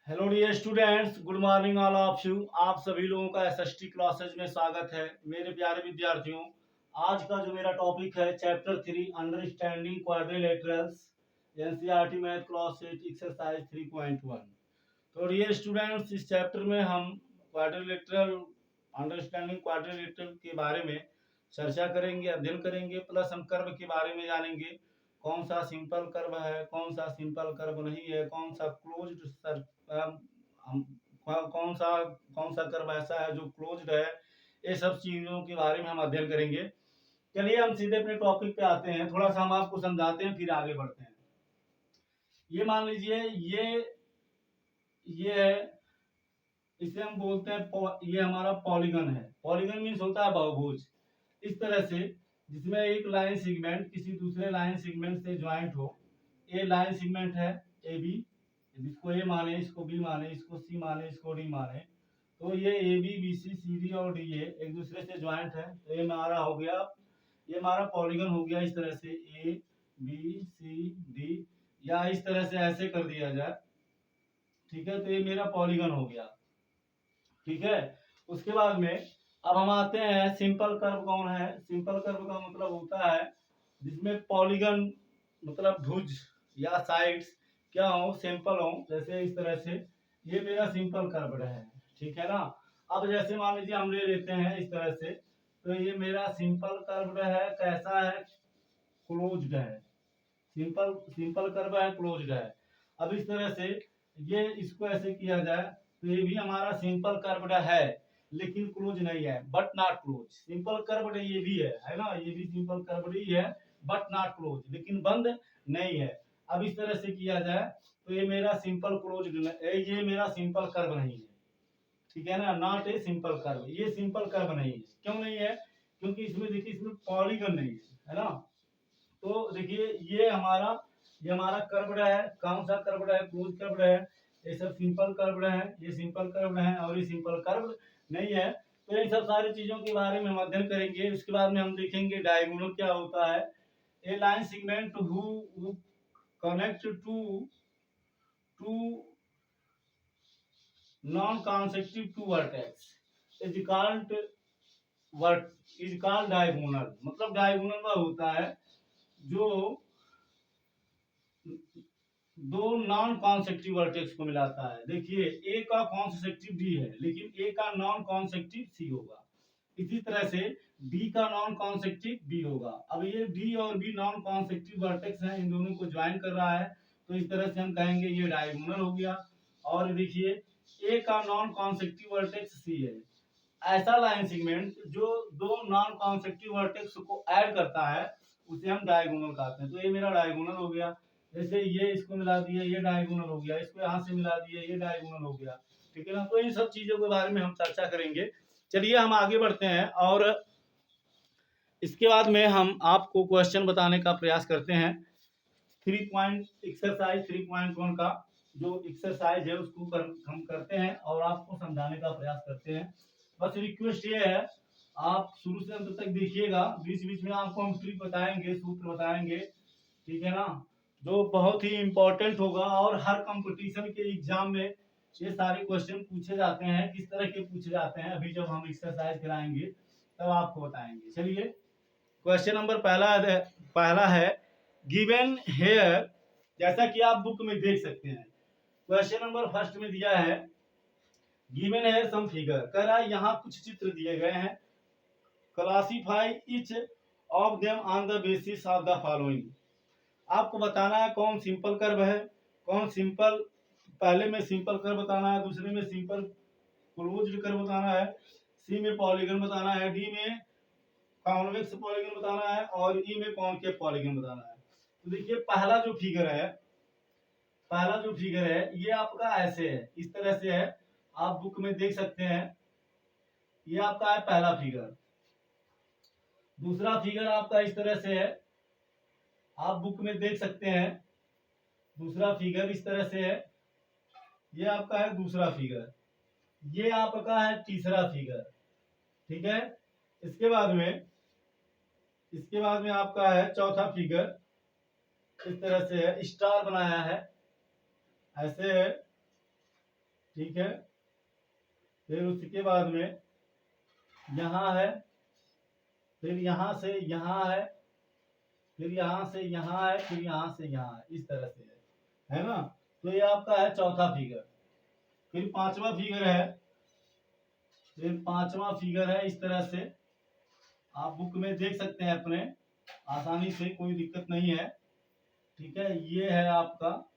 Hello dear students, good morning all of you. आप सभी लोगों का एसएसटी क्लासेज में स्वागत है। मेरे प्यारे विद्यार्थियों, आज का जो मेरा टॉपिक है chapter 3 understanding quadrilaterals, NCERT math class 8 exercise 3.1। तो डियर स्टूडेंट्स, इस चैप्टर में हम क्वाड्रिलेटरल अंडरस्टैंडिंग क्वाड्रिलेटरल के बारे में चर्चा करेंगे, अध्ययन करेंगे, प्लस हम कर्व के बारे में जानेंगे। कौन सा सिंपल कर्व है, कौन सा सिंपल कर्व नहीं है, कौन सा क्लोज्ड सर हम कौन सा कर्व ऐसा है जो क्लोज्ड है। ये सब चीजों के बारे में हम अध्ययन करेंगे। चलिए हम सीधे अपने टॉपिक पे आते हैं, थोड़ा सा हम आपको समझाते हैं फिर आगे बढ़ते हैं। ये मान लीजिए ये है, इसे हम बोलते हैं ये हमारा पॉलीगन है। पॉलीगन मीन्स होता है बहुभुज। इस तरह से जिसमें एक लाइन सेगमेंट किसी दूसरे लाइन सेगमेंट से ज्वाइंट हो। ये लाइन सेगमेंट है ए बी, इसको ए माने, इसको बी माने, इसको सी माने, इसको डी माने। तो ये A B B C C D और डी ए एक दूसरे से ज्वाइंट है। तो ये हमारा हो गया, ये हमारा पॉलीगन हो गया। इस तरह से ए बी सी डी, या इस तरह से ऐसे कर दिया जाए, ठीक है। तो ये मेरा पॉलीगन हो गया, ठीक है। उसके बाद में अब हम आते हैं सिंपल कर्व कौन है। सिंपल कर्व का मतलब होता है जिसमें पॉलीगन मतलब भुज या साइड्स क्या हो, सिंपल हो। जैसे इस तरह से ये मेरा सिंपल कर्व है, ठीक है ना। अब जैसे मान लीजिए हम ले लेते हैं इस तरह से, तो ये मेरा सिंपल कर्व है, कैसा है, क्लोज्ड है। सिंपल सिंपल कर्व है, क्लोज्ड है। अब इस तरह से ये इसको ऐसे किया जाए तो ये भी हमारा सिंपल कर्व्ड है, लेकिन क्लोज नहीं है, but not close. Simple curved ये भी है ना, ये भी सिंपल कर्व्ड ही है, बट नॉट क्लोज, लेकिन बंद नहीं है। अब इस तरह से किया जाए तो ये मेरा सिंपल क्लोज, ये मेरा सिंपल कर्व नहीं है, ठीक है ना, नॉट ए सिंपल कर्व। ये सिंपल कर्व नहीं है, क्यों नहीं है? क्योंकि इसमें देखिए, इसमें पॉलीगन नहीं है ना। तो देखिए ये हमारा कर्व्ड है। कौन सा कर्व्ड है? क्लोज कर्व्ड है। ये सब सिंपल कर्व्ड है, ये सिंपल कर्व्ड है, और ये सिंपल कर्व्ड नहीं है। तो इन सब सारी चीजों के बारे में हम अध्ययन करेंगे। उसके बाद में हम देखेंगे डायगोनल क्या होता है। A line segment who connect to non consecutive two vertex is called diagonal. मतलब डायगोनल वह होता है जो दो नॉन कॉन्सेक्टिव वर्टेक्स को मिलाता है। देखिए, ए का कॉन्सेक्टिव डी है, लेकिन ए का नॉन कॉन्सेक्टिव सी होगा। इसी तरह से डी का नॉन कॉन्सेक्टिव बी होगा। अब ये डी और बी नॉन कॉन्सेक्टिव वर्टेक्स हैं, इन दोनों को ज्वाइन कर रहा है, तो इस तरह से हम कहेंगे ये डायगोनल हो गया। और देखिए, ए का नॉन कॉन्सेक्टिव वर्टेक्स सी है। ऐसा लाइन सेगमेंट जो दो नॉन कॉन्सेक्टिव वर्टेक्स को ऐड करता है उसे हम डायगोनल कहते हैं। तो ये मेरा डायगोनल हो गया। जैसे ये इसको मिला दिए, ये डायगोनल हो गया, इसको यहाँ से मिला दिए, ये डायगोनल हो गया, ठीक है ना। तो इन सब चीजों के बारे में हम चर्चा करेंगे। चलिए हम आगे बढ़ते हैं, और इसके बाद में हम आपको क्वेश्चन बताने का प्रयास करते हैं। एक्सरसाइज 3.1 का जो एक्सरसाइज है उसको हम करते हैं और आपको समझाने का प्रयास करते हैं। बस रिक्वेस्ट ये है, आप शुरू से अंत तक देखिएगा, बीच बीच में आपको हम ट्रिक बताएंगे, सूत्र बताएंगे, ठीक है ना, जो बहुत ही इंपॉर्टेंट होगा। और हर कंपटीशन के एग्जाम में ये सारे क्वेश्चन पूछे जाते हैं। किस तरह के पूछे जाते हैं अभी जब हम एक्सरसाइज कराएंगे तब आपको बताएंगे। चलिए, क्वेश्चन नंबर पहला है गिवन हेयर। जैसा कि आप बुक में देख सकते हैं, क्वेश्चन नंबर फर्स्ट में दिया है गिवन हेयर सम फिगर। कह रहा है यहाँ कुछ चित्र दिए गए हैं, classify each of them on the basis of the following. आपको बताना है कौन सिंपल कर्व है, कौन सिंपल, पहले में सिंपल कर्व बताना है, दूसरे में सिंपल क्लोज्ड कर्व बताना है, सी में पॉलीगन बताना है, डी में कॉन्वेक्स पॉलीगन बताना है, और ई में कॉनकेव पॉलीगन बताना है। तो देखिए, पहला जो फिगर है ये आपका ऐसे है, इस तरह से है, आप बुक में देख सकते हैं। ये आपका है पहला फिगर। दूसरा फिगर आपका इस तरह से है, आप बुक में देख सकते हैं। दूसरा फिगर इस तरह से है, ये आपका है दूसरा फिगर। ये आपका है तीसरा फिगर, ठीक है। इसके बाद में आपका है चौथा फिगर। इस तरह से है, स्टार बनाया है, ऐसे है, ठीक है। फिर उसके बाद में यहाँ है, फिर यहाँ से यहाँ है, फिर यहाँ से यहाँ है, फिर यहाँ से यहाँ है, इस तरह से है ना। तो ये आपका है चौथा फिगर। फिर पांचवा फिगर है, फिर पांचवा फिगर है इस तरह से, आप बुक में देख सकते हैं अपने आसानी से, कोई दिक्कत नहीं है। ठीक है, ये है आपका,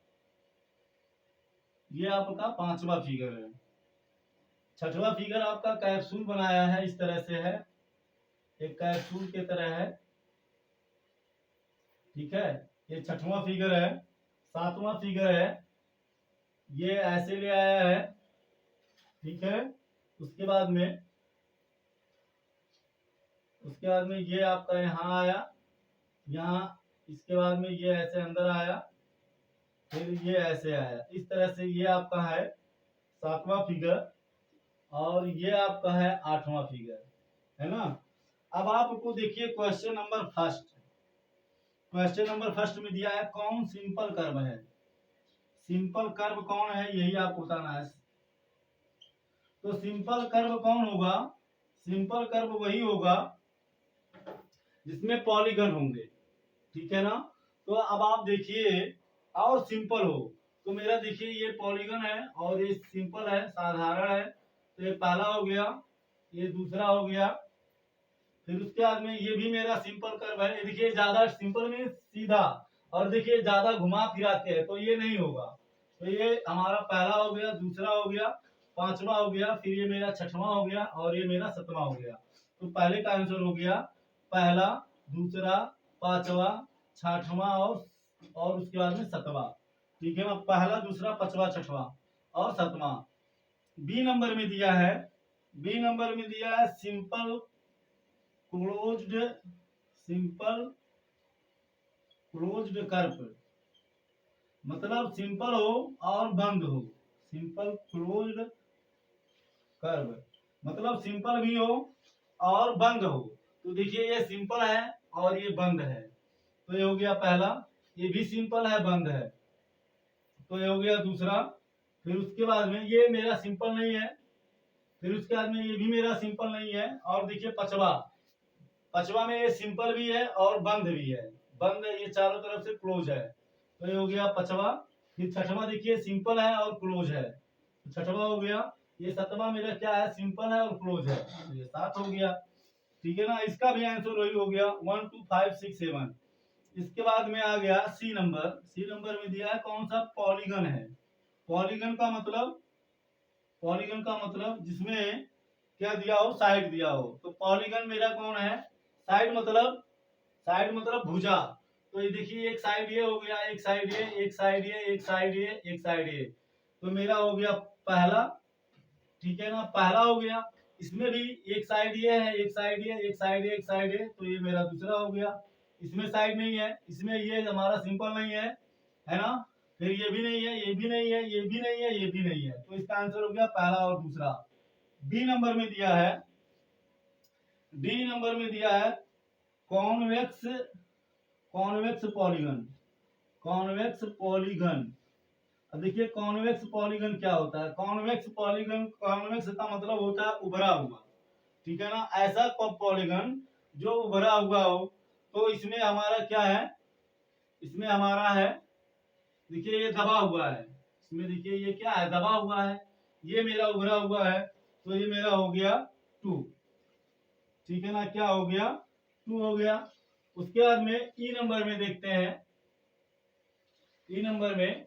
ये आपका पांचवा फिगर है। छठवां फिगर आपका कैप्सूल बनाया है, इस तरह से है, एक कैप्सूल के तरह है। ठीक है, ये छठवां फिगर है। सातवां फिगर है, ये ऐसे ले आया है। ठीक है, उसके बाद में ये आपका यहाँ आया, यहाँ, इसके बाद में ये ऐसे अंदर आया, फिर ये ऐसे आया, इस तरह से ये आपका है सातवां फिगर। और ये आपका है आठवां फिगर, है ना। अब आपको देखिए question number first, question number first में दिया है कौन सिंपल कर्व है। सिंपल कर्व कौन है, यही आपको बताना है। तो सिंपल कर्व कौन होगा, सिंपल कर्व वही होगा जिसमें पॉलीगन होंगे। ठीक है ना। तो अब आप देखिए, और सिंपल हो, तो मेरा देखिए ये पॉलीगन है और ये सिंपल है, साधारण है। तो ये पहला हो गया, ये दूसरा हो गया। फिर उसके बाद में ये भी मेरा सिंपल कर्व है। ये देखिए ज्यादा सिंपल में सीधा, और देखिए ज्यादा घुमा फिराते हैं, तो ये नहीं होगा। तो ये हमारा पहला हो गया, दूसरा हो गया, पांचवा हो गया, फिर ये मेरा छठवां हो गया, और ये मेरा सतवां हो गया। तो पहले का आंसर हो गया पहला, दूसरा, पांचवा, छठवां और उसके बाद में सतवां। ठीक है ना, पहला, दूसरा, पांचवा, छठवां और सतवां। बी नंबर में दिया है, बी नंबर में दिया है simple closed, simple closed curve, मतलब सिंपल हो और बंद हो। सिंपल क्लोज्ड कर्व मतलब सिंपल भी हो और बंद हो। तो देखिए ये सिंपल है और ये बंद है, तो ये हो गया पहला। ये भी सिंपल है, बंद है, तो ये हो गया दूसरा। फिर उसके बाद में ये मेरा सिंपल नहीं है, फिर उसके बाद में ये भी मेरा सिंपल नहीं है। और देखिए पांचवा, पांचवा में ये सिंपल भी है और बंद भी है, बंद है, ये चारों तरफ से क्लोज है, तो ये हो गया पांचवा। फिर छठवा देखिए सिंपल है और क्लोज है, तो छठवा हो गया। ये सतवा मेरा क्या है, सिंपल है और क्लोज है, तो ये 7 हो गया। ठीक है ना, इसका भी आंसर वही हो गया 1 2 5 6 7। इसके बाद में आ गया सी नंबर। सी नंबर में दिया है कौन सा, पॉलीगन है। पॉलीगन का मतलब, पॉलीगन का मतलब जिसमें क्या दिया हो, साइड दिया हो। तो पॉलीगन मेरा कौन है, साइड मतलब, साइड मतलब भुजा। तो ये देखिए एक साइड ये हो गया, एक साइड ये, एक साइड ये, एक साइड ये, एक साइड ये, तो मेरा हो गया पहला। ठीक है ना, पहला हो गया। इसमें भी एक साइड ये है, एक साइड ये, एक साइड ये, एक साइड ये, तो ये मेरा दूसरा हो गया। इसमें साइड नहीं है, इसमें ये हमारा सिंपल नहीं है ना। फिर ये भी नहीं है, ये भी नहीं है, ये भी नहीं है, ये भी नहीं है, तो इसका आंसर हो गया पहला और दूसरा। डी नंबर में दिया है, डी नंबर में दिया है convex, convex polygon, convex polygon. अब देखिए कॉन्वेक्स पॉलीगन क्या होता है। कॉन्वेक्स पॉलीगन, कॉन्वेक्स का मतलब होता है उभरा हुआ। ठीक है ना, ऐसा पॉलीगन जो उभरा हुआ हो। तो इसमें हमारा क्या है, इसमें हमारा है, देखिए ये दबा हुआ है, इसमें देखिए ये क्या है, दबा हुआ है, ये मेरा उभरा हुआ है, तो ये मेरा हो गया 2। ठीक है ना, क्या हो गया, 2 हो गया। उसके बाद में ई नंबर में देखते हैं। ई नंबर में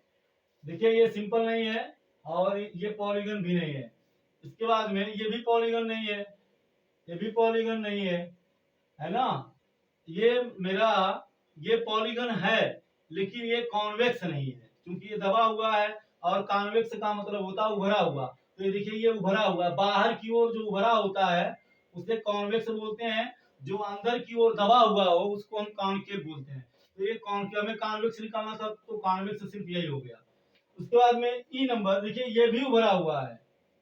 देखिए ये सिंपल नहीं है और ये पॉलीगन भी नहीं है। इसके बाद में ये भी पॉलीगन नहीं है, ये भी पॉलीगन नहीं है ना। ये मेरा, ये पॉलीगन है लेकिन ये कॉन्वेक्स नहीं है, क्योंकि ये दबा हुआ है, और कॉन्वेक्स का मतलब होता है उभरा हुआ। तो ये देखिए ये उभरा हुआ है, बाहर की ओर जो उभरा होता है उसे कॉन्वेक्स बोलते हैं। जो अंदर की ओर दबा हुआ हो उसको हम कॉन्केव बोलते हैं। तो ये कॉन्केव, हमें कॉन्वेक्स निकालना था, तो कॉन्वेक्स सिर्फ यही हो गया। उसके बाद में ई नंबर देखिए ये भी उभरा हुआ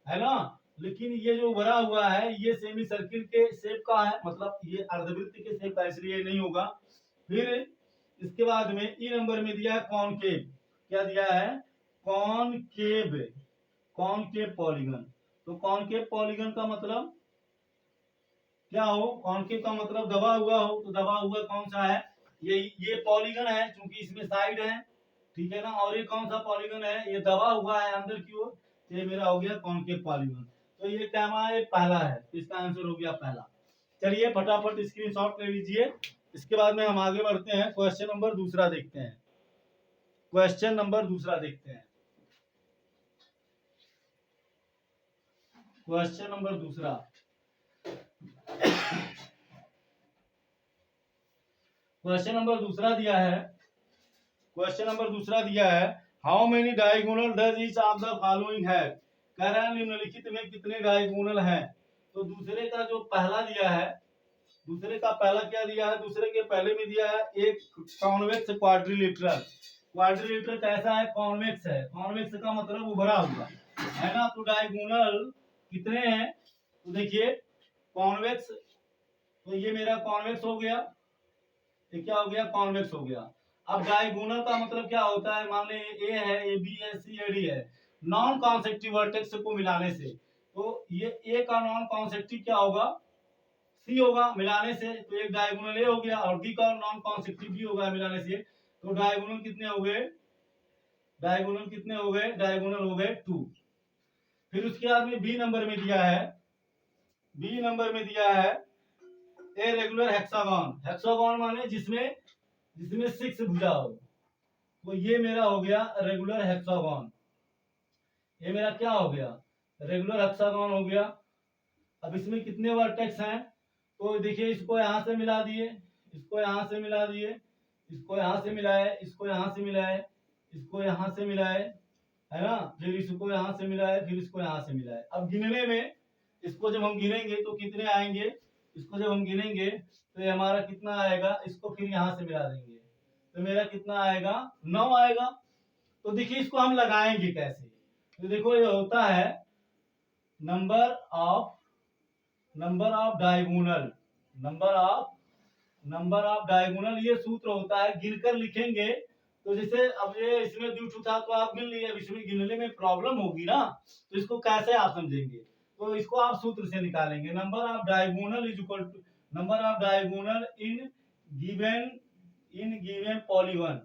है ना, लेकिन ये जो उभरा हुआ है ये सेमी सर्किल के शेप का है, मतलब ये अर्धवृत्त के शेप का, इसलिए नहीं होगा। फिर इसके बाद में ई नंबर में दिया है कॉनकेव। क्या दिया है, कॉनकेव, कॉनकेव पॉलीगन। तो कॉनकेव पॉलीगन का मतलब क्या हो, कॉनकेव का मतलब दबा हुआ हो, तो दबा हुआ कौन सा है, ये पॉलीगन है क्योंकि इसमें साइड है, ठीक है ना। और ये कौन सा पॉलीगन है, ये दबा हुआ है अंदर की ओर, तो ये मेरा हो गया कॉनकेव पॉलीगन। तो ये क्या हमारा ये पहला है, तो इसका आंसर हो गया पहला। चलिए फटाफट स्क्रीनशॉट ले लीजिए। इसके बाद में हम आगे बढ़ते हैं, क्वेश्चन नंबर दूसरा देखते हैं। क्वेश्चन नंबर दूसरा देखते हैं। क्वेश्चन नंबर दूसरा, क्वेश्चन नंबर दूसरा दिया है, क्वेश्चन नंबर दूसरा दिया है, how many diagonal does each of the following है। कह रहा है निम्नलिखित में कितने डायगोनल हैं। तो दूसरे का जो पहला दिया है, दूसरे का पहला क्या दिया है, दूसरे के पहले में दिया है एक कॉन्वेक्स क्वाड्रिलेटरल। क्वाड्रिलेटरल कैसा है, कॉन्वेक्स है, कॉन्वेक्स का मतलब उभरा हुआ है ना। तो डायगोनल कितने हैं, तो देखिए कॉन्वेक्स, तो ये मेरा कॉन्वेक्स हो गया, ये क्या हो गया, कॉन्वेक्स हो गया। अब डायगोनल का मतलब क्या होता है, मान लीजिए ए है, ए बी है, सी ए डी है, नॉन कॉन्सेक्टिव वर्टेक्स को मिलाने से, तो ये ए का नॉन कॉन्सेक्टिव क्या होगा, सी होगा मिलाने से, तो एक डायगोनल ए हो गया, और डी का नॉन कॉन्सेक्टिव बी होगा मिलाने से। तो डायगोनल कितने हो गए, डायगोनल कितने हो गए, डायगोनल हो गए 2। फिर उसके बाद में बी नंबर में दिया है, बी नंबर में दिया है ए रेगुलर हेक्सागोन। हेक्सागोन माने जिसमें 6 भुजा हो, तो ये मेरा हो गया रेगुलर हेक्सागोन। ये मेरा क्या हो गया, रेगुलर हेक्सागोन हो गया। अब इसमें कितने वर्टेक्स हैं, तो देखिए इसको यहाँ से मिला दिए, इसको यहाँ से मिला दिए, इसको यहाँ से मिलाए, इसको यहाँ से मिलाए, इसको यहाँ से मिलाए, है ना, फिर इसको यहाँ से मिलाए, फिर इसको यहाँ से मिलाए। अब गिनने में इसको जब हम गिनेंगे तो कितने आएंगे, इसको जब हम गिनेंगे तो ये हमारा कितना आएगा, इसको फिर यहाँ से मिला देंगे तो मेरा कितना आएगा, 9 आएगा। तो देखिए इसको हम लगाएंगे कैसे, तो देखो ये होता है number of diagonal, number of diagonal, ये सूत्र होता है, गिनकर लिखेंगे। तो जैसे अब ये इसमें ड्यू टू था तो आप गिन लिए, अब इसमें गिनने में प्रॉब्लम होगी ना, तो इसको कैसे आप समझेंगे, तो इसको आप सूत्र से निकालेंगे। Number of diagonal is equal to number of diagonal in given polygon,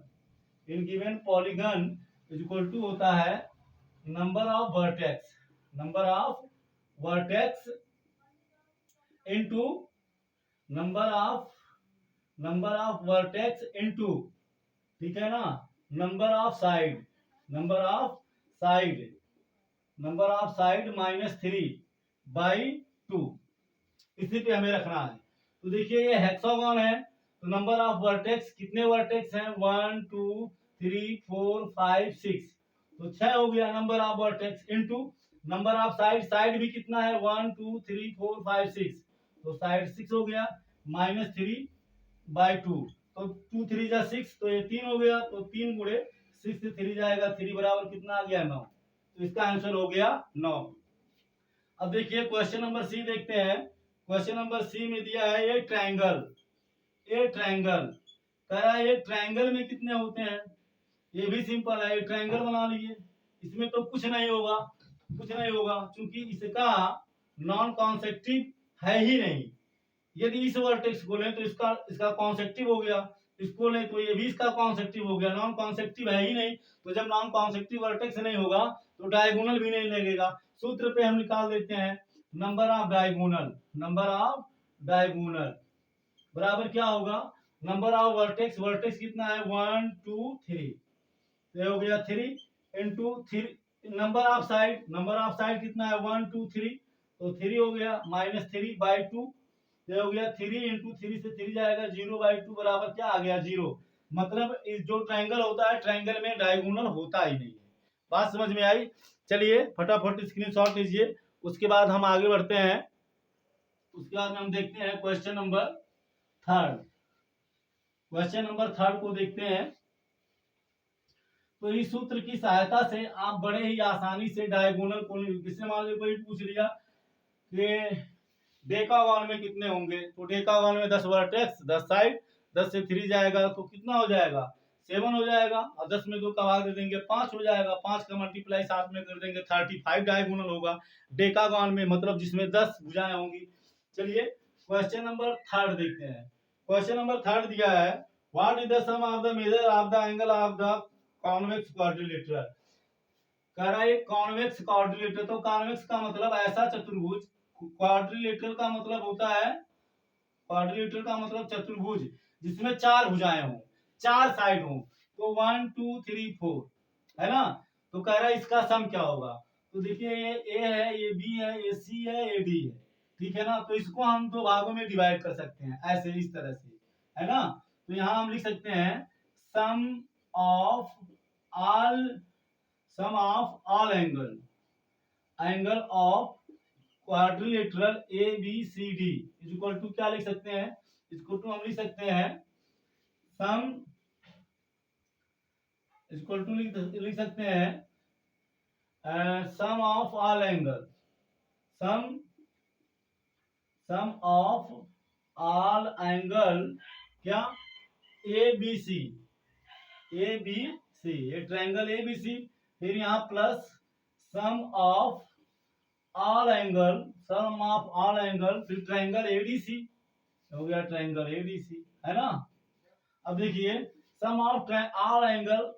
in given polygon is equal to होता है number of vertex, number of vertex into number of vertex into, ठीक है ना, number of side, number of side -3/2, इसी पे हमें रखना है। तो देखिए ये हेक्सागोन है, तो नंबर ऑफ वर्टेक्स, कितने वर्टेक्स हैं, 1 2 3 4 5 6, तो 6 हो गया number of vertex, into number of side, side भी कितना है, 1 2 3 4 5 6, तो साइड 6 हो गया, -3/2, तो 2 3 जा 6, तो ये 3 हो गया, तो 3 गुणे 6 से 3 जाएगा, 3 बराबर कितना आ गया, 9। तो इसका आंसर हो गया 9। अब देखिए क्वेश्चन नंबर सी देखते हैं। क्वेश्चन नंबर सी में दिया है ये ट्रायंगल, कह रहा है ये ट्रायंगल में कितने होते हैं, ये भी सिंपल है, ये ट्रायंगल बना लीजिए, इसमें तो कुछ नहीं होगा, क्योंकि इसका नॉन कॉन्सेक्टिव है ही नहीं। यदि इस वर्टेक्स को लें तो इसका कॉन्सेक्टिव हो गया, इसको लें तो ये भी इसका कॉन्सेक्टिव हो गया, नॉन कॉन्सेक्टिव है ही नहीं। तो जब नॉन कॉन्सेक्टिव वर्टेक्स नहीं होगा तो डायगोनल भी नहीं लगेगा। सूत्र पे हम निकाल देते हैं, नंबर ऑफ डायगोनल बराबर क्या होगा, नंबर ऑफ वर्टेक्स कितना है, 1 2 3, तो हो गया 3 इंटू 3, नंबर ऑफ साइड कितना है, 1 2 3, तो 3 हो गया, -3/2, ये हो गया 3 इंटू 3 से 3 जाएगा, 0/2 बराबर क्या आ गया, 0। मतलब इस जो ट्रायंगल होता है, ट्रायंगल में डायगोनल होता ही नहीं है। बात समझ में आई। चलिए फटाफट स्क्रीनशॉट लीजिए, उसके बाद हम आगे बढ़ते हैं। उसके बाद हम देखते हैं क्वेश्चन नंबर थर्ड, को देखते हैं। तो इस सूत्र की सहायता से आप बड़े ही आसानी से डायगोनल को, किसने मान लीजिए कोई पूछ लिया कि डेकागोन में कितने होंगे, तो डेकागोन में 10 वर्टेक्स 10 साइड, 10 से 3 जाएगा तो कितना हो जाएगा, 7 हो जाएगा, और 10 में 2 का भाग दे देंगे 5 हो जाएगा, 5 का मल्टीप्लाई 7 में कर देंगे 35 डायगोनल होगा डेकागॉन में, मतलब जिसमें 10 भुजाएं होंगी। चलिए क्वेश्चन नंबर 3 देखते हैं। क्वेश्चन नंबर 3 दिया है, what is the sum of the measure of the angle of the convex quadrilateral. कह रहा है कॉन्वेक्स क्वाड्रिलेटरल, तो कॉन्वेक्स का मतलब ऐसा चतुर्भुज, क्वाड्रिलेटरल का मतलब होता है, क्वाड्रिलेटरल का मतलब चतुर्भुज जिसमें 4 भुजाएं हों, 4 साइड हों, तो 1 2 3 4 है ना। तो कह रहा है इसका सम क्या होगा। तो देखिए ये ए है, ये बी है, ये सी है, ये डी है, ठीक है ना। तो इसको हम 2 भागों में डिवाइड कर सकते हैं ऐसे, इस तरह से, है ना। तो यहाँ हम लिख सकते हैं sum of all, sum of all angle, angle of quadrilateral A B C D is equal to, क्या लिख सकते हैं, इसको टू हम लिख सकते हैं सम, इक्वल टू लिख सकते हैं sum of all angle, sum sum of all angle क्या, A B C, A B सी, ये ट्रायंगल ए बी सी, फिर यहाँ plus sum of all angle, sum of all angle, फिर ट्रायंगल एडीसी, हो गया ट्रायंगल एडीसी, है ना। अब देखिए sum of all angle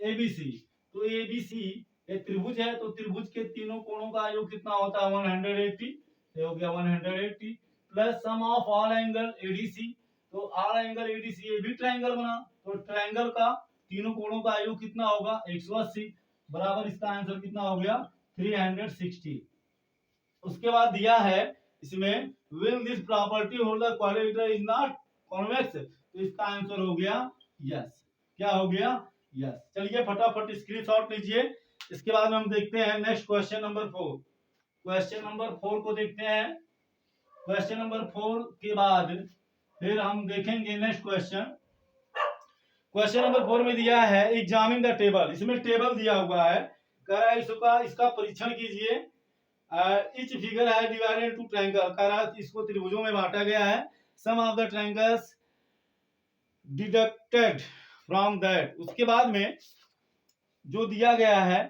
ABC, तो एबीसी एक त्रिभुज है, तो त्रिभुज के तीनों कोणों का योग कितना होता है 180, ये हो गया 180, plus sum of all angle ADC, तो ऑल एंगल एडीसी ये भी ट्रायंगल बना, तो ट्रायंगल का तीनों कोणों का योग कितना होगा 180, बराबर इसका आंसर कितना हो गया 360। उसके बाद दिया है इसमें will this property hold the quadrilateral is not convex, तो इसका आंसर हो गया यस, क्या हो गया यस। चलिए फटाफट स्क्रीनशॉट लीजिए। इसके बाद में हम देखते हैं next question number 4। Question number 4 को देखते हैं। क्वेश्चन नंबर 4 के बाद फिर हम देखेंगे नेक्स्ट क्वेश्चन। क्वेश्चन नंबर 4 में दिया है एग्जामिन द टेबल, इसमें टेबल दिया हुआ है, कह रहा है इसका परीक्षण कीजिए। इच फिगर है डिवाइडेड इनटू ट्रायंगल, कह रहा है इसको त्रिभुजों में बांटा गया है। Sum of the triangles deducted from that, उसके बाद में जो दिया गया है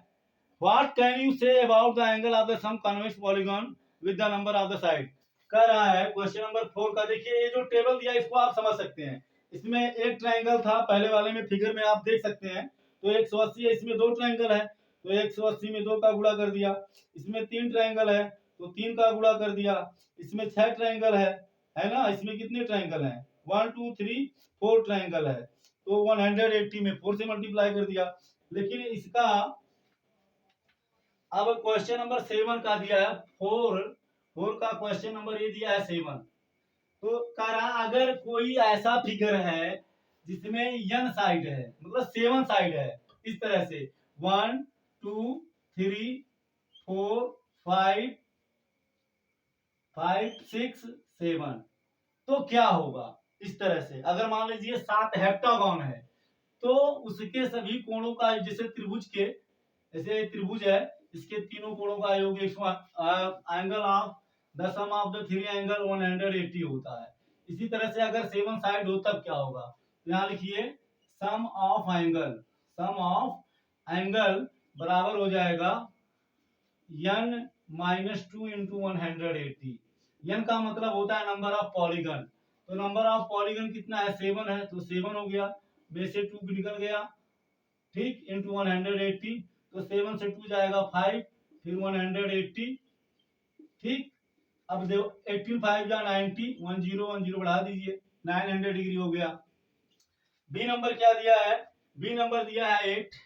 what can you say about the angle of the sum convex polygon with the number of the side, कह रहा है क्वेश्चन नंबर 4 का। देखिए ये जो टेबल दिया इसको आप समझ सकते हैं, इसमें एक ट्रायंगल था पहले वाले में, फिगर में आप देख सकते हैं, तो 180 है, इसमें 2 ट्रायंगल है, तो 180 में 2 का गुणा कर दिया, इसमें 3 ट्रायंगल है तो 3 का गुणा कर दिया, इसमें 6 ट्रायंगल है ना, इसमें कितने ट्रायंगल हैं 1 2 3 4 ट्रायंगल है, तो 180 में 4 से मल्टीप्लाई कर दिया। लेकिन इसका अब क्वेश्चन नंबर 7 का दिया है 4 का क्वेश्चन नंबर ये दिया है 7, तो कह रहा अगर कोई ऐसा फिगर है जिसमें n साइड है, मतलब 7 साइड है, इस तरह से 1 2 3 4 5 5 6 7, तो क्या होगा इस तरह से। अगर मान लीजिए 7 हेप्टागोन है तो उसके सभी कोणों का, जैसे त्रिभुज के, जैसे त्रिभुज है इसके तीनों कोणों का योग angle of the sum of the 3 angle 180 होता है। इसी तरह से अगर 7 साइड हो तब क्या होगा, तो यहाँ लिखिए sum of angle, sum of angle बराबर हो जाएगा n माइनस 2 इंटू 180। n का मतलब होता है नंबर ऑफ पॉलीगन, तो नंबर ऑफ पॉलीगन कितना है 7 है, तो 7 हो गया, में से 2 निकल गया, ठीक, इंटू 180, तो 7 से 2 जाएगा 5, फिर 180, ठीक। अब देखो 18 5 जा 90, 10 बढ़ा दीजिए, 900 डिग्री हो गया। बी नंबर क्या दिया है, बी नंबर दिया है 8,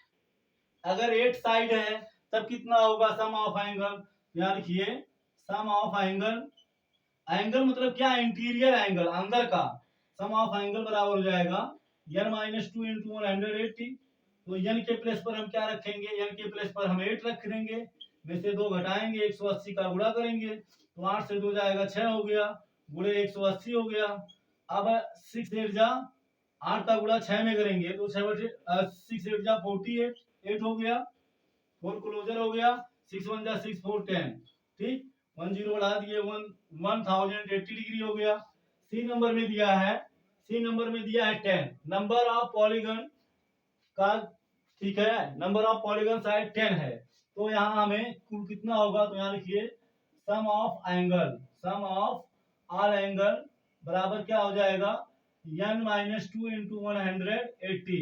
अगर 8 साइड है तब कितना होगा सम ऑफ एंगल, यहाँ लिखिए सम ऑफ एंगल, एंगल मतलब क्या, इंटीरियर एंगल, अंदर का, सम ऑफ एंगल बराबर हो जाएगा n माइनस 2 इंटू 180, तो n के प्लेस पर हम क्या रखेंगे, n के प्लेस पर हम 8 रख देंगे, में से 2 घटाएंगे, 180 का गुणा करेंगे, तो 8 से 2 जाएगा 6 हो गया, गुणे 180 हो गया। अब 6 8 जा 8 का गुणा 6 में करेंगे तो 6 6 8 जा 48, 8 हो गया, 4 क्लोजर हो गया, 6 1 जा 6 4 10, ठीक, 10 बढ़ा दिए 1080 डिग्री हो गया। सी नंबर में दिया है, सी नंबर में दिया है 10, नंबर ऑफ पॉलीगन का, ठीक है। नंबर ऑफ पॉलीगन साइड 10 है, तो यहाँ हमें कुल कितना होगा, तो यहाँ लिखिए sum of angle, sum of all angle बराबर क्या हो जाएगा, n माइनस 2 इंटू 180।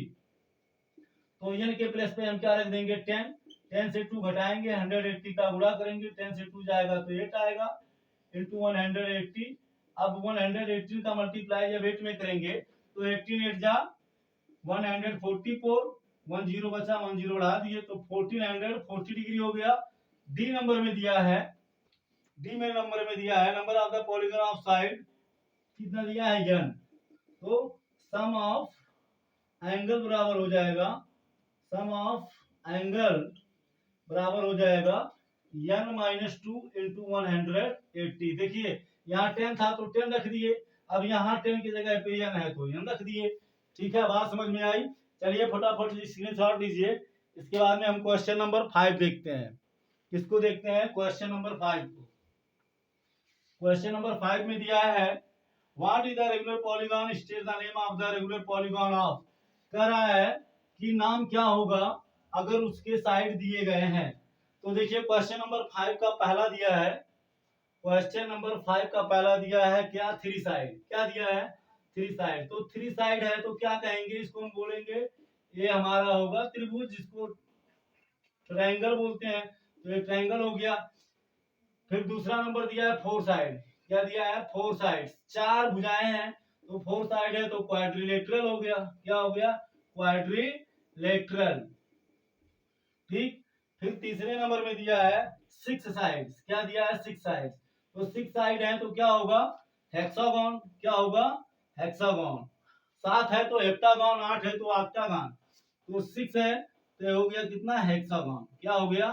तो n के प्लेस पे हम क्या रख देंगे 10, 10 से 2 घटाएंगे, 180 का गुणा करेंगे, 10 से 2 जाएगा तो 8 आएगा इंटू 180। अब 180 का मल्टीप्लाई जब 8 में करेंगे तो 18 8 जा 144, 10 बचा, 10 बढ़ा दिए तो 1440 डिग्री हो गया। डी नंबर में दिया है, डी में नंबर में दिया है number of the polygon of side कितना दिया है n, तो सम ऑफ एंगल बराबर हो जाएगा, सम ऑफ एंगल बराबर हो जाएगा n माइनस 2 इंटू 180। देखिए यहाँ 10 था तो 10 रख दिए, अब यहाँ 10 की जगह पे n है तो n रख दिए। ठीक है, बात समझ में आई। चलिए फटाफट स्क्रीनशॉट लीजिए। इसके बाद में हम क्वेश्चन नंबर 5 देखते हैं। किसको देखते हैं, क्वेश्चन नंबर 5 को। क्वेश्चन नंबर 5 में दिया है what is the regular polygon, state the name of the regular polygon of. कह रहा है कि नाम क्या होगा अगर उसके साइड दिए गए हैं। तो देखिए क्वेश्चन नंबर 5 का पहला दिया है, क्वेश्चन नंबर 5 का पहला दिया है क्या, 3 साइड। क्या दिया है, 3 साइड। तो 3 साइड है तो क्या कहेंगे, इसको हम बोलेंगे ये हमारा होगा त्रिभुज, जिसको ट्रायंगल बोलते हैं, तो ये ट्रायंगल हो गया। फिर दूसरा नंबर दिया है 4 साइड। क्या दिया है, 4 साइड, 4 भुजाएं हैं तो 4 साइड है तो क्वाड्रिलेटरल हो गया। क्या हो गया, क्वाड्रिलेटरल। ठीक। फिर तीसरे नंबर में दिया है 6 साइड्स। क्या दिया है, 6 साइड। तो 6 साइड है तो क्या होगा, हेक्सागोन। क्या होगा, हेक्सागोन। 7 है तो हेप्टागोन, 8 है तो ऑक्टागोन। तो 6 है तो हो गया कितना, हेक्सागोन। क्या हो गया,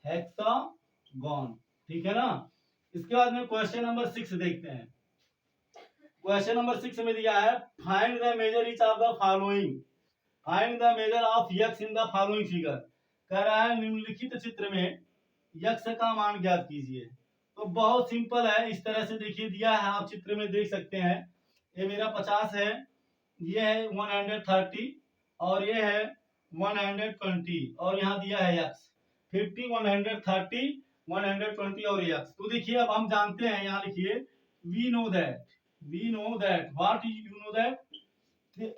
हेक्सागोन। ठीक है ना। इसके बाद में क्वेश्चन नंबर 6 देखते हैं। क्वेश्चन नंबर 6 में दिया है find the measure each of the following, find the measure of x in the following figure. कह रहा है निम्नलिखित चित्र में x का मान ज्ञात कीजिए। तो बहुत सिंपल है, इस तरह से देखिए दिया है, आप चित्र में देख सकते हैं। ये मेरा 50 है, ये है 130 और ये है 120 और यहाँ दिया है x 50, 130, 120 और x। तो देखिए अब हम जानते हैं, यहाँ लिखिए we know that what is you know that.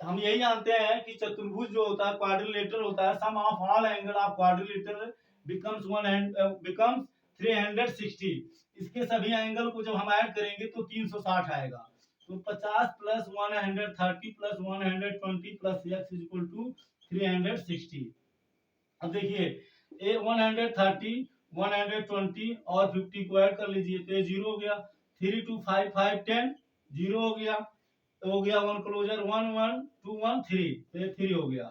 हम यही जानते हैं कि चतुर्भुज जो होता है क्वाड्रिलेटरल होता है, sum of all angle of quadrilateral becomes 360। इसके सभी एंगल को जब हम ऐड करेंगे तो 360 आएगा। तो 50 plus 130 plus 120 plus x equal to 360। अब देखिए 130, 120 और 50 को ऐड कर लीजिए तो ये 0 हो गया। 3 2 5 5 10, 0 हो गया। तो हो गया 1 क्लोजर 1 1 2 1 3, तो ये 3 हो गया।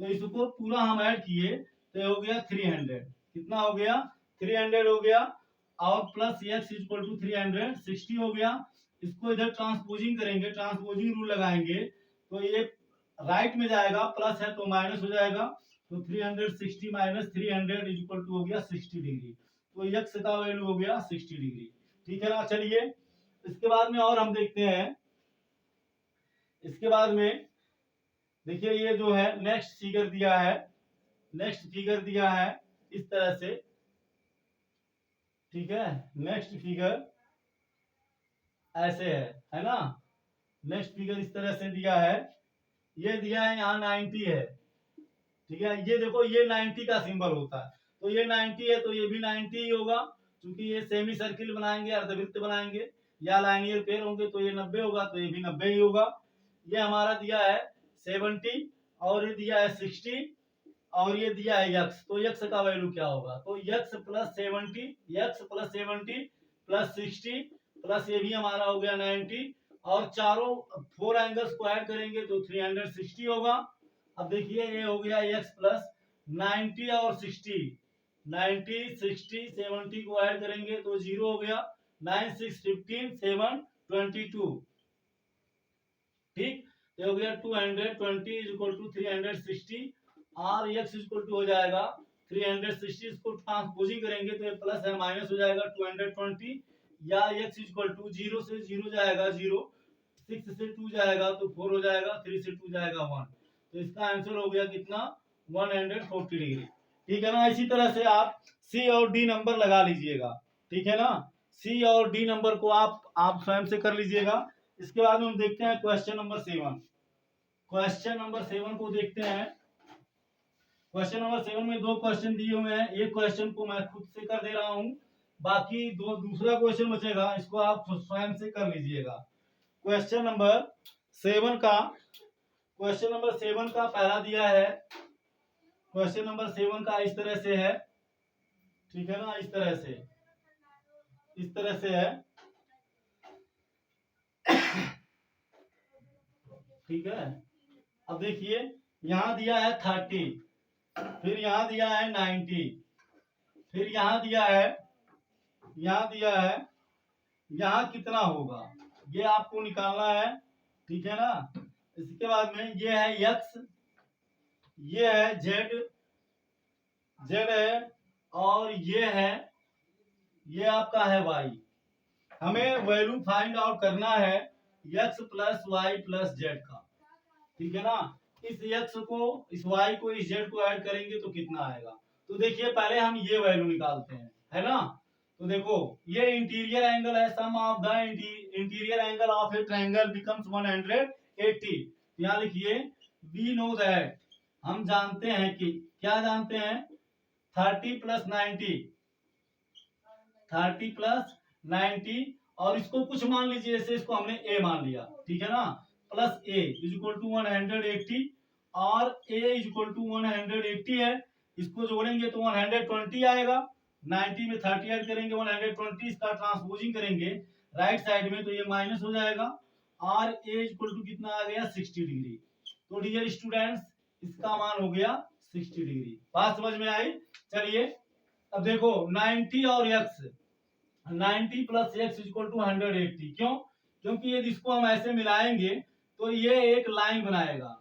तो इसको पूरा हम ऐड किए तो ये हो गया 300। कितना हो गया, 300 हो गया। और प्लस x इक्वल टू 360 हो गया। इसको इधर ट्रांसपोजिंग करेंगे, ट्रांसपोजिंग रूल लगाएंगे तो ये राइट में जाएगा, प्लस है तो माइनस हो जाएगा। तो 360 माइनस 300 इक्वल टू हो गया 60 डिग्री। तो x का वैल्यू हो गया 60 डिग्री। ठीक है ना। चलिए इसके बाद में और हम देखते हैं। इसके बाद में देखिए ये जो है नेक्स्ट फिगर दिया है, नेक्स्ट फिगर दिया है इस तरह से। ठीक है, नेक्स्ट फिगर ऐसे है ना। नेक्स्ट फिगर इस तरह से दिया है, ये दिया है यहाँ 90 है। ठीक है, ये देखो ये 90 का सिंबल होता है, तो ये 90 है तो ये भी 90 ही होगा, क्योंकि ये सेमी सर्किल बनाएंगे, अर्धवृत्त बनाएंगे या लाइनियर पेयर होंगे तो ये 90 होगा, तो ये भी 90 ही होगा। ये हमारा दिया है 70 और ये दिया है 60 और ये दिया है x। तो x का वैल्यू क्या होगा, तो x plus 70, x plus 70 plus 60 plus ये भी हमारा हो गया 90 और चारों 4 एंगल्स को ऐड करेंगे तो 360 होगा। अब देखिए ये हो गया x प्लस 90 और 60, 90 60 70 को ऐड करेंगे तो 0 हो गया। 9 6 15 7 22। ठीक, ये हो गया 220 इक्वल टू 360 और x इक्वल टू हो जाएगा 360। इसको ट्रांसपोजिंग करेंगे तो ये प्लस है माइनस हो जाएगा 220 या x इक्वल टू 0 से 0 जाएगा 0, 6 से 2 जाएगा तो 4 हो जाएगा, 3 से 2 जाएगा 1। तो इसका आंसर हो गया कितना, 140 डिग्री। ठीक है ना। इसी तरह से आप सी और डी नंबर लगा लीजिएगा। ठीक है ना। सी और डी नंबर को आप स्वयं से कर लीजिएगा। इसके बाद में हम देखते हैं क्वेश्चन नंबर 7। क्वेश्चन नंबर 7 को देखते हैं। क्वेश्चन नंबर 7 में दो क्वेश्चन दिए हुए हैं। एक क्वेश्चन को मैं खुद से कर दे रहा हूं, बाकी दूसरा क्वेश्चन बचेगा, इसको आप स्वयं से कर लीजिएगा। क्वेश्चन नंबर 7 का पहला दिया है। क्वेश्चन नंबर 7 का इस तरह से है। ठीक है ना। इस तरह से है। ठीक है। अब देखिए, यहां दिया है 30, फिर यहां दिया है 90, फिर यहां दिया है यहां कितना होगा ये आपको निकालना है। ठीक है ना। इसके बाद में ये है x, ये है z है, और ये आपका है y। हमें वैल्यू फाइंड आउट करना है x plus y plus z का। ठीक है ना। इस x को, इस y को, इस z को ऐड करेंगे तो कितना आएगा। तो देखिए, पहले हम ये वैल्यू निकालते हैं, है ना। तो देखो, ये इंटीरियर एंगल है। Sum of the interior angle of a triangle becomes 180। यहाँ लिखिए, वी नो दैट, हम जानते हैं कि, क्या जानते हैं, 30 प्लस 90, और इसको कुछ मान लीजिए, जैसे इसको हमने a मान लिया। ठीक है ना। Plus a is equal to 180, और a इज इक्वल टू 180 है। इसको जोड़ेंगे तो 120 आएगा। 90 में 30 ऐड करेंगे 120, इसका ट्रांसपोजिंग करेंगे राइट साइड में तो ये माइनस हो जाएगा, और a इक्वल टू कितना आ गया, 60 डिग्री। तो डियर स्टूडेंट्स, इसका मान हो गया 60 डिग्री। बात समझ में आई। चलिए, अब देखो 90 और x, 90 plus x equal to 180। क्यों? क्योंकि यदि इसको हम ऐसे मिलाएंगे तो ये एक लाइन बनाएगा।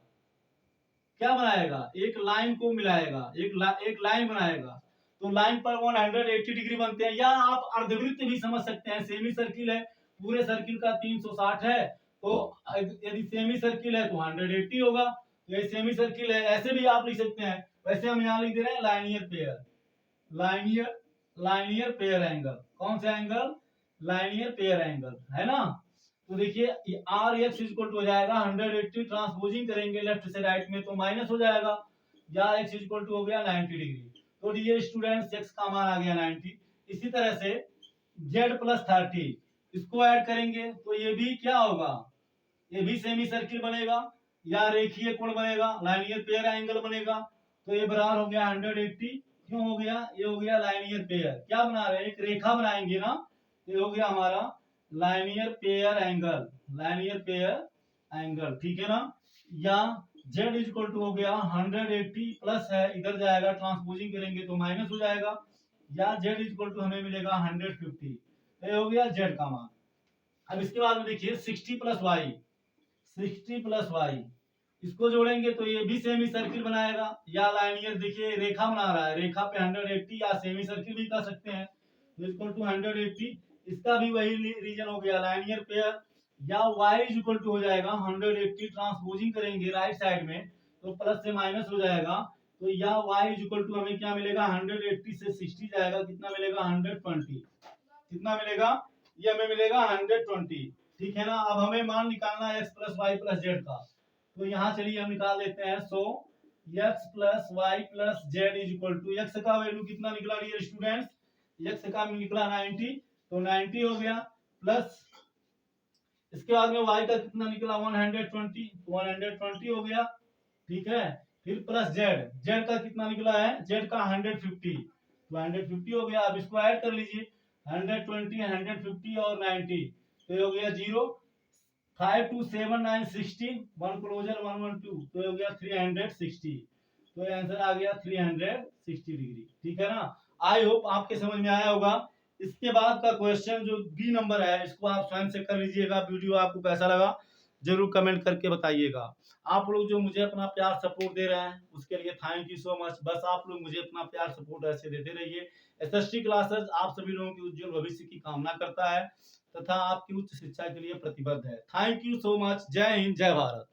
क्या बनाएगा? एक लाइन को मिलाएगा, एक लाइन बनाएगा। तो लाइन पर 180 डिग्री बनते हैं, या आप अर्धवृत्त भी समझ सकते हैं। सेमी सर्किल है, पूरे सर्किल का 360 है, तो यदि सेमी सर्किल है तो 180 होगा। ये सेमी सर्किल है, ऐसे भी आप लिख सकते हैं। वैसे हम यहाँ लिख दे रहे हैं लाइनियर पेयर एंगल। कौन सा एंगल? लाइनियर पेयर एंगल, है ना। तो देखिए, आर एक्स इक्वल टू हो जाएगा 180, ट्रांसपोजिंग करेंगे लेफ्ट से राइट में तो माइनस हो जाएगा, या एक्स इक्वल टू हो गया 90 डिग्री। तो डियर स्टूडेंट्स, एक्स का मान आ गया 90। इसी तरह से जेड प्लस 30, इसको ऐड करेंगे तो ये भी क्या होगा, ये भी सेमी सर्किल बनेगा, या रेखीय कोण बनेगा, लाइनियर पेयर एंगल बनेगा। तो ये बराबर हो गया 180। क्यों हो गया? ये हो गया लाइनियर पेयर। क्या बना रहे हैं? एक रेखा बनाएंगे ना, तो ये हो गया हमारा लाइनियर पेयर एंगल। ठीक है ना। या z इक्वल टू हो गया 180 प्लस है, इधर जाएगा, ट्रांसपोजिंग करेंगे तो माइनस हो जाएगा, या z इक्वल टू हमें मिलेगा 150। तो ये हो गया z का मान। अब इसके बाद में देखिए 60 प्लस वाई, इसको जोड़ेंगे तो ये भी सेमी सर्किल बनाएगा, या लाइनियर, देखिए रेखा बना रहा है, रेखा पे 180, या सेमी सर्किल भी कर सकते हैं। तो इक्वल टू 180, इसका भी वही रीजन हो गया, लाइनियर पेयर। या y इक्वल टू हो जाएगा 180, ट्रांसपोजिंग करेंगे राइट साइड में तो प्लस से माइनस हो जाएगा। तो या y इक्वल टू हमें क्या मिलेगा, 180 से 60 जाएगा, कितना मिलेगा, 120। कितना मिलेगा? ये हमें मिलेगा 120। ठीक है ना। अब हमें मान निकालना है x plus y plus z का। तो यहाँ चलिए हम निकाल लेते हैं। So x plus y plus z is equal to, x का वैल्यू कितना निकला डियर स्टूडेंट्स, x का निकला 90, तो 90 हो गया, प्लस इसके बाद में y का कितना निकला 120, तो 120 हो गया। ठीक है। फिर प्लस z का कितना निकला है, z का 150, तो 150 हो गया। अब इसको ऐड कर लीजिए, 120, 150 और 90, तो ये हो गया 0। 5 2 7 9 16, 1 क्लोजर 112, तो ये हो गया 360। तो ये आंसर आ गया 360 डिग्री। ठीक है ना। आई होप आपके समझ में आया होगा। इसके बाद का क्वेश्चन जो बी नंबर है, इसको आप स्वयं से कर लीजिएगा। वीडियो आपको कैसा लगा जरूर कमेंट करके बताइएगा। आप लोग जो मुझे अपना प्यार सपोर्ट दे रहे हैं उसके लिए थैंक यू सो मच। बस आप लोग मुझे अपना प्यार सपोर्ट ऐसे देते रहिए। एसएसटी क्लासेस आप सभी लोगों के उज्जवल भविष्य की कामना करता है तथा आपकी उच्च शिक्षा के लिए प्रतिबद्ध है। Thank you so much. जय हिंद, जय भारत।